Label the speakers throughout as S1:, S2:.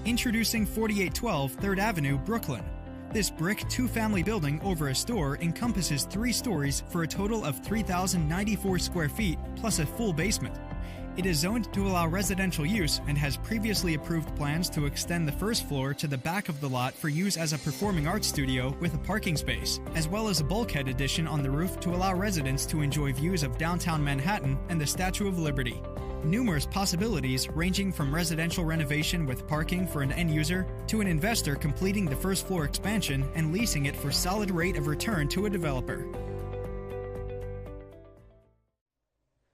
S1: Introducing 4812 3rd Avenue, Brooklyn. This brick two-family building over a store encompasses 3 stories for a total of 3,094 square feet plus a full basement. It is zoned to allow residential use and has previously approved plans to extend the first floor to the back of the lot for use as a performing arts studio with a parking space, as well as a bulkhead addition on the roof to allow residents to enjoy views of downtown Manhattan and the Statue of Liberty. Numerous possibilities ranging from residential renovation with parking for an end user to an investor completing the first floor expansion and leasing it for solid rate of return to a developer.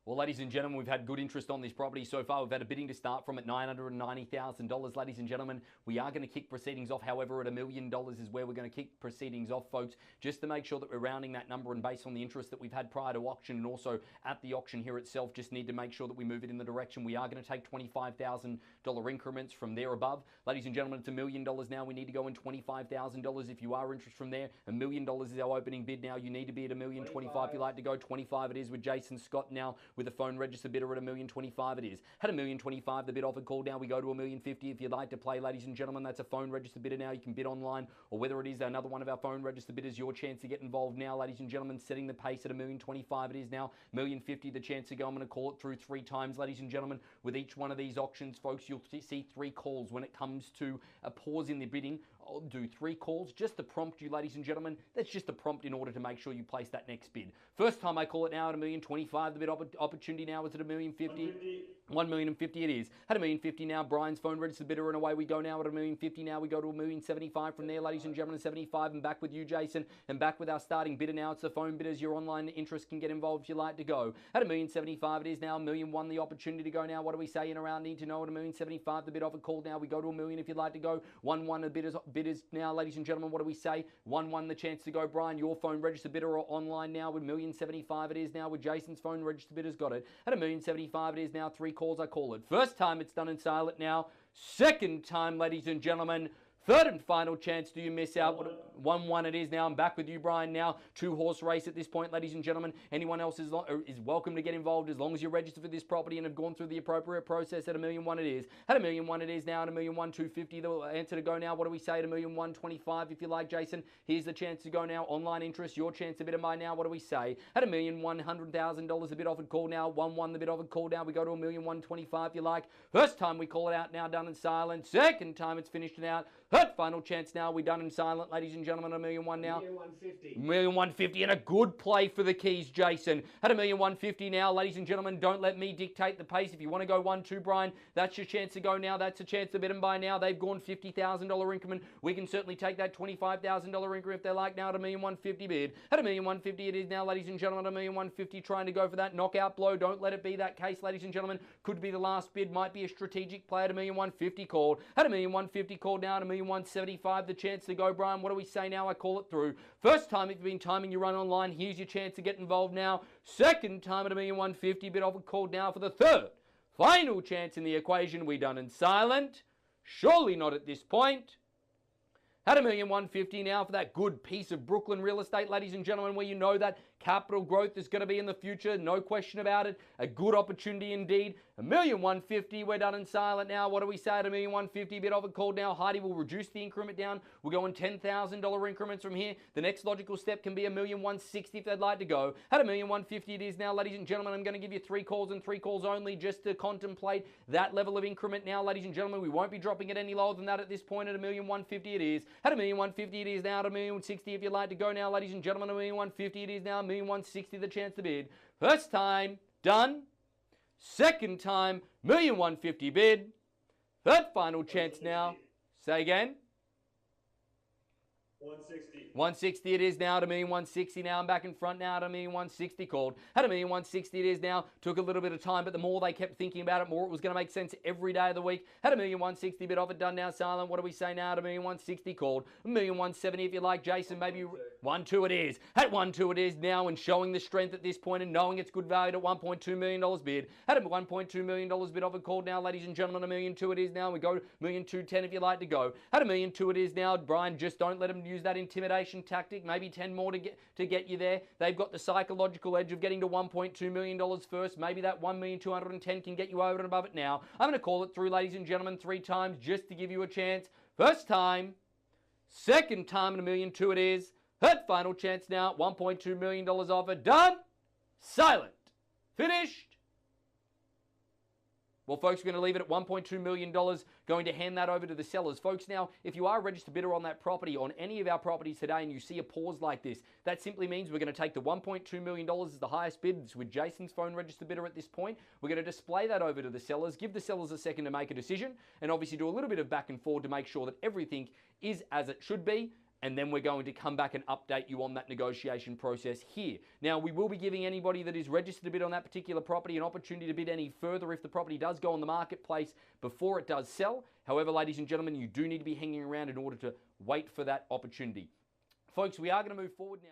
S2: Well, ladies and gentlemen, we've had good interest on this property so far. We've had a bidding to start from at $990,000. Ladies and gentlemen, we are going to kick proceedings off. However, at $1 million is where we're going to kick proceedings off, folks, just to make sure that we're rounding that number, and based on the interest that we've had prior to auction and also at the auction here itself, just need to make sure that we move it in the direction. We are going to take $25,000 increments from there above. Ladies and gentlemen, it's $1 million now. We need to go in $25,000 if you are interested from there. $1 million is our opening bid now. You need to be at $1,025,000 if you like to go. 25 it is with Jason Scott now with a phone register bidder at $1,025,000 it is. Had $1,025,000, the bid offer called down. We go to $1,050,000 if you'd like to play, ladies and gentlemen. That's a phone register bidder now. You can bid online, or whether it is another one of our phone register bidders, your chance to get involved now, ladies and gentlemen. Setting the pace at $1,025,000 it is now. $1,050,000 the chance to go. I'm going to call it through 3 times, ladies and gentlemen. With each one of these auctions, folks, you'll see 3 calls when it comes to a pause in the bidding. I'll do 3 calls just to prompt you, ladies and gentlemen. That's just a prompt in order to make sure you place that next bid. First time I call it now at $1,025,000. The bid opportunity now is at $1,050,000. $1,050,000 it is. Had $1,050,000 now. Brian's phone register bidder, and away we go now at $1,050,000. Now we go to $1,075,000 from there, ladies and gentlemen. 75, and back with you, Jason, and back with our starting bidder now. It's the phone bidders. Your online interest can get involved if you like to go. At $1,075,000 it is now. $1,001,000 the opportunity to go now. What do we say in around? Need to know at $1,075,000 the bid offer called now. We go to $1,000,000 if you'd like to go. 1-1 the bidders now, ladies and gentlemen. What do we say? 1-1 the chance to go. Brian, your phone register bidder or online now with $1,075,000 it is now with Jason's phone register bidders got it. At $1,075,000 it is now. 3 calls, I call it. First time it's done in silent now. Second time, ladies and gentlemen. Third and final chance. Do you miss out? 1-1 it is now. I'm back with you, Brian, now. 2-horse race at this point, ladies and gentlemen. Anyone else is welcome to get involved as long as you're registered for this property and have gone through the appropriate process. At $1,001,000 it is. At $1,001,000 it is now. At $1,001,250 the answer to go now. What do we say? At $1,001,025 if you like, Jason. Here's the chance to go now. Online interest, your chance to bid by now. What do we say? At $1,100,000 the bid offered call now. 1-1 the bid offered call now. We go to $1,125,000 if you like. First time we call it out now, done in silent. Second time it's finished and out. Third final chance now. We done in silent, ladies and gentlemen. At $1,001,000 now. $1,150,000 and a good play for the keys, Jason. At $1,150,000 now, ladies and gentlemen. Don't let me dictate the pace. If you want to go 1-2, Brian, that's your chance to go now. That's a chance to bid them by now. They've gone $50,000 increment. We can certainly take that $25,000 increment if they like now. At $1,150,000 bid. At $1,150,000 it is now, ladies and gentlemen. At $1,150,000 trying to go for that knockout blow. Don't let it be that case, ladies and gentlemen. Could be the last bid. Might be a strategic play. At $1,150,000 called. At $1,150,000 called now. At $1,175,000 the chance to go, Brian. What do we say now? I call it through. First time if you've been timing your run online, here's your chance to get involved now. Second time at $1,150,000 bid offer called now for the third final chance in the equation. We done in silent. Surely not at this point. At $1,150,000 now for that good piece of Brooklyn real estate, ladies and gentlemen, where you know that capital growth is going to be in the future. No question about it. A good opportunity indeed. $1,150,000. We're done in silent now. What do we say at $1,150,000? Bid offer called now. Heidi will reduce the increment down. We'll go in $10,000 increments from here. The next logical step can be $1,160,000 if they'd like to go. At $1,150,000 it is now, ladies and gentlemen. I'm going to give you 3 calls and 3 calls only just to contemplate that level of increment now, ladies and gentlemen. We won't be dropping it any lower than that at this point. At $1,150,000 it is. At $1,150,000 it is now. At $1,160,000 if you'd like to go now, ladies and gentlemen. At $1,150,000 it is now. $1,160,000 the chance to bid. First time, done. Second time, $1,150,000 bid. Third final chance now. Say again. 160 it is now. To $1,160,000 now. I'm back in front now. To $1,160,000 called. At $1,160,000 it is now. Took a little bit of time, but the more they kept thinking about it, more it was going to make sense every day of the week. At $1,160,000 bid offer done now. Silent. What do we say now? To $1,160,000 called. $1,170,000 if you like, Jason. Maybe 1-2 it is. At 1-2 it is now, and showing the strength at this point and knowing it's good value at $1.2 million bid. At a $1.2 million bid offer called now, ladies and gentlemen. $1,200,000 it is now. We go $1,210,000 if you like to go. At $1,200,000 it is now. Brian, just don't let them use that intimidation tactic. Maybe 10 more to get you there. They've got the psychological edge of getting to $1.2 million first. Maybe that $1,210,000 can get you over and above it now. I'm going to call it through, ladies and gentlemen, 3 times just to give you a chance. First time, second time, and $1,200,000 it is. Third final chance now. $1.2 million offer. Done. Silent. Finished. Well, folks, we're going to leave it at $1.2 million, going to hand that over to the sellers. Folks, now, if you are a registered bidder on that property, on any of our properties today, and you see a pause like this, that simply means we're going to take the $1.2 million as the highest bid. It's with Jason's phone registered bidder at this point. We're going to display that over to the sellers, give the sellers a second to make a decision, and obviously do a little bit of back and forth to make sure that everything is as it should be. And then we're going to come back and update you on that negotiation process here. Now, we will be giving anybody that is registered to bid on that particular property an opportunity to bid any further if the property does go on the marketplace before it does sell. However, ladies and gentlemen, you do need to be hanging around in order to wait for that opportunity. Folks, we are going to move forward now.